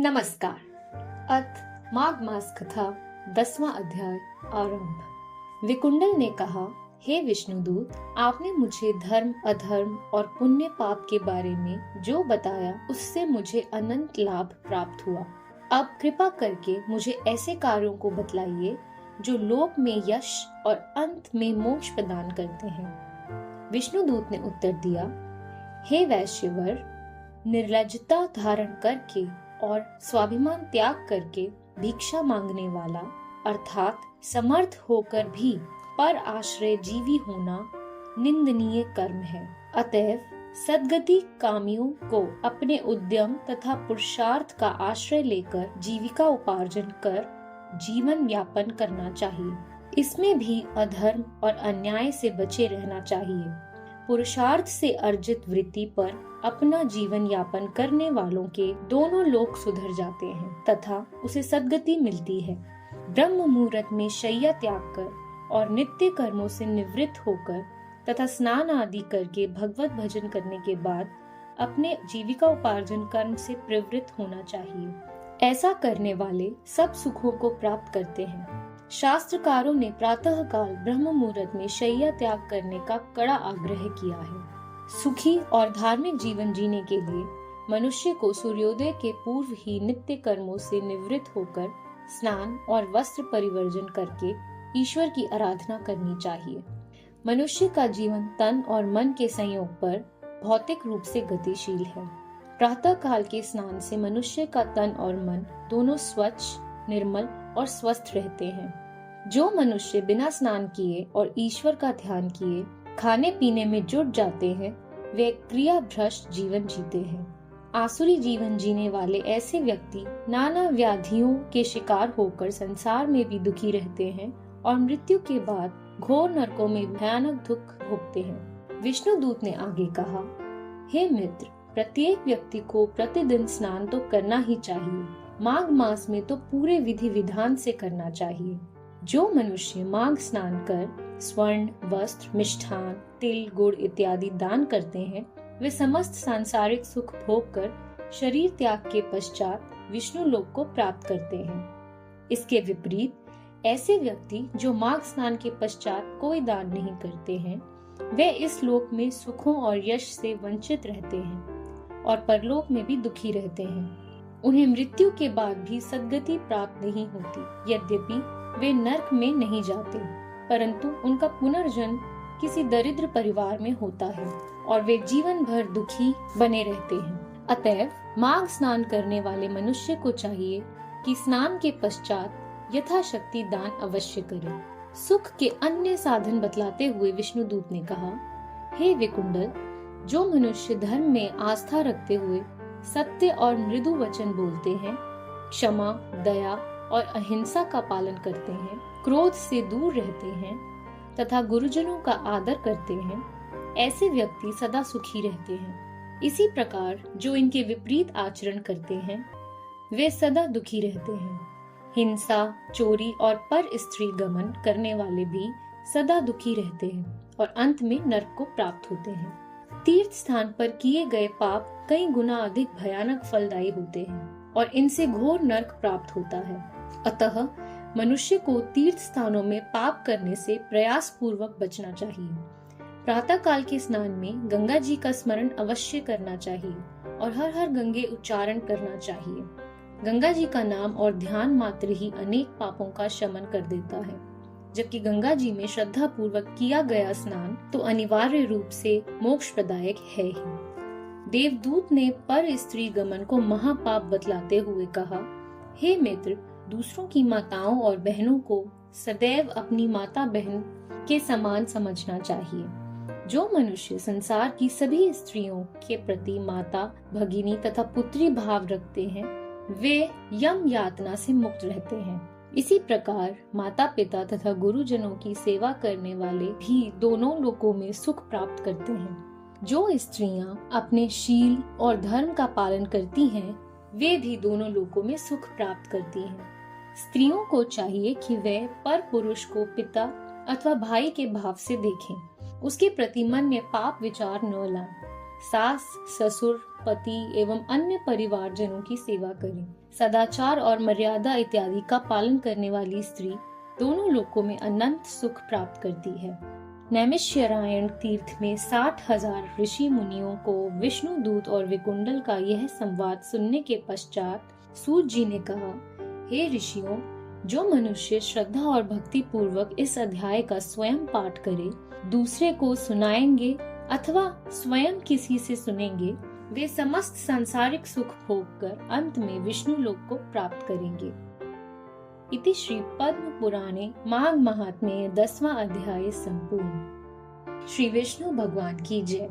नमस्कार। अथ माघ मास कथा 10वां अध्याय आरंभ। विकुंडल ने कहा, हे विष्णुदूत, आपने मुझे धर्म अधर्म और पुण्य पाप के बारे में जो बताया उससे मुझे अनंत लाभ प्राप्त हुआ। अब कृपा करके मुझे ऐसे कार्यों को बतलाइए जो लोक में यश और अंत में मोक्ष प्रदान करते हैं। विष्णुदूत ने उत्तर दिया, हे वैश्यवर, निर्लज्जता धारण करके और स्वाभिमान त्याग करके भिक्षा मांगने वाला अर्थात समर्थ होकर भी पर आश्रय जीवी होना निंदनीय कर्म है। अतएव सद्गति कामियों को अपने उद्यम तथा पुरुषार्थ का आश्रय लेकर जीविका उपार्जन कर जीवन यापन करना चाहिए। इसमें भी अधर्म और अन्याय से बचे रहना चाहिए। पुरुषार्थ से अर्जित वृत्ति पर अपना जीवन यापन करने वालों के दोनों लोक सुधर जाते हैं तथा उसे सद्गति मिलती है। ब्रह्म मुहूर्त में शय्या त्याग कर और नित्य कर्मों से निवृत्त होकर तथा स्नान आदि करके भगवत भजन करने के बाद अपने जीविका उपार्जन कर्म से प्रवृत्त होना चाहिए। ऐसा करने वाले सब सुखों को प्राप्त करते हैं। शास्त्रकारों ने प्रातः काल ब्रह्म मुहूर्त में शय्या त्याग करने का कड़ा आग्रह किया है। सुखी और धार्मिक जीवन जीने के लिए मनुष्य को सूर्योदय के पूर्व ही नित्य कर्मों से निवृत्त होकर स्नान और वस्त्र परिवर्जन करके ईश्वर की आराधना करनी चाहिए। मनुष्य का जीवन तन और मन के संयोग पर भौतिक रूप से गतिशील है। प्रातः काल के स्नान से मनुष्य का तन और मन दोनों स्वच्छ, निर्मल और स्वस्थ रहते हैं। जो मनुष्य बिना स्नान किए और ईश्वर का ध्यान किए खाने पीने में जुट जाते हैं, वे क्रिया भ्रष्ट जीवन जीते हैं। आसुरी जीवन जीने वाले ऐसे व्यक्ति नाना व्याधियों के शिकार होकर संसार में भी दुखी रहते हैं और मृत्यु के बाद घोर नरकों में भयानक दुख भोगते हैं। विष्णुदूत ने आगे कहा, हे मित्र, प्रत्येक व्यक्ति को प्रतिदिन स्नान तो करना ही चाहिए। माघ मास में तो पूरे विधि विधान से करना चाहिए। जो मनुष्य माघ स्नान कर स्वर्ण, वस्त्र, मिष्ठान, तिल, गुड़ इत्यादि दान करते हैं, वे समस्त सांसारिक सुख भोग कर शरीर त्याग के पश्चात विष्णु लोक को प्राप्त करते हैं। इसके विपरीत ऐसे व्यक्ति जो माघ स्नान के पश्चात कोई दान नहीं करते हैं, वे इस लोक में सुखों और यश से वंचित रहते हैं और परलोक में भी दुखी रहते हैं। उन्हें मृत्यु के बाद भी सद्गति प्राप्त नहीं होती। यद्यपि वे नरक में नहीं जाते, परंतु उनका पुनर्जन्म किसी दरिद्र परिवार में होता है और वे जीवन भर दुखी बने रहते हैं। अतएव माघ स्नान करने वाले मनुष्य को चाहिए कि स्नान के पश्चात यथाशक्ति दान अवश्य करे। सुख के अन्य साधन बतलाते हुए विष्णुदूत ने कहा, हे विकुंडल, जो मनुष्य धर्म में आस्था रखते हुए सत्य और मृदु वचन बोलते हैं, क्षमा, दया और अहिंसा का पालन करते हैं, क्रोध से दूर रहते हैं तथा गुरुजनों का आदर करते हैं, ऐसे व्यक्ति सदा सुखी रहते हैं। इसी प्रकार जो इनके विपरीत आचरण करते हैं, वे सदा दुखी रहते हैं। हिंसा, चोरी और पर स्त्री गमन करने वाले भी सदा दुखी रहते हैं और अंत में नरक को प्राप्त होते हैं। तीर्थ स्थान पर किए गए पाप कई गुना अधिक भयानक फलदायी होते हैं और इनसे घोर नरक प्राप्त होता है। अतः मनुष्य को तीर्थ स्थानों में पाप करने से प्रयास पूर्वक बचना चाहिए। प्रातः काल के स्नान में गंगा जी का स्मरण अवश्य करना चाहिए और हर हर गंगे उच्चारण करना चाहिए। गंगा जी का नाम और ध्यान मात्र ही अनेक पापों का शमन कर देता है, जबकि गंगा जी में श्रद्धा पूर्वक किया गया स्नान तो अनिवार्य रूप से मोक्ष प्रदायक है ही। देवदूत ने पर स्त्री गमन को महापाप बतलाते हुए कहा, हे मित्र, दूसरों की माताओं और बहनों को सदैव अपनी माता बहन के समान समझना चाहिए। जो मनुष्य संसार की सभी स्त्रियों के प्रति माता, भगिनी तथा पुत्री भाव रखते हैं, वे यम यातना से मुक्त रहते हैं। इसी प्रकार माता पिता तथा गुरुजनों की सेवा करने वाले भी दोनों लोकों में सुख प्राप्त करते हैं। जो स्त्रियां अपने शील और धर्म का पालन करती हैं, वे भी दोनों लोकों में सुख प्राप्त करती हैं। स्त्रियों को चाहिए कि वे पर पुरुष को पिता अथवा भाई के भाव से देखें, उसके प्रति मन में पाप विचार न लाएं। सास, ससुर, पति एवं अन्य परिवारजनों की सेवा करें। सदाचार और मर्यादा इत्यादि का पालन करने वाली स्त्री दोनों लोकों में अनंत सुख प्राप्त करती है। नैमिषारण्य तीर्थ में 60,000 ऋषि मुनियों को विष्णु दूत और विकुंडल का यह संवाद सुनने के पश्चात सूत जी ने कहा, हे ऋषियों, जो मनुष्य श्रद्धा और भक्ति पूर्वक इस अध्याय का स्वयं पाठ करे, दूसरे को सुनाएंगे अथवा स्वयं किसी से सुनेंगे, वे समस्त सांसारिक सुख भोग कर अंत में विष्णु लोक को प्राप्त करेंगे। इति श्री पद्म पुराणे माघ महात्म्ये 10वां अध्याय संपूर्ण। श्री विष्णु भगवान की जय।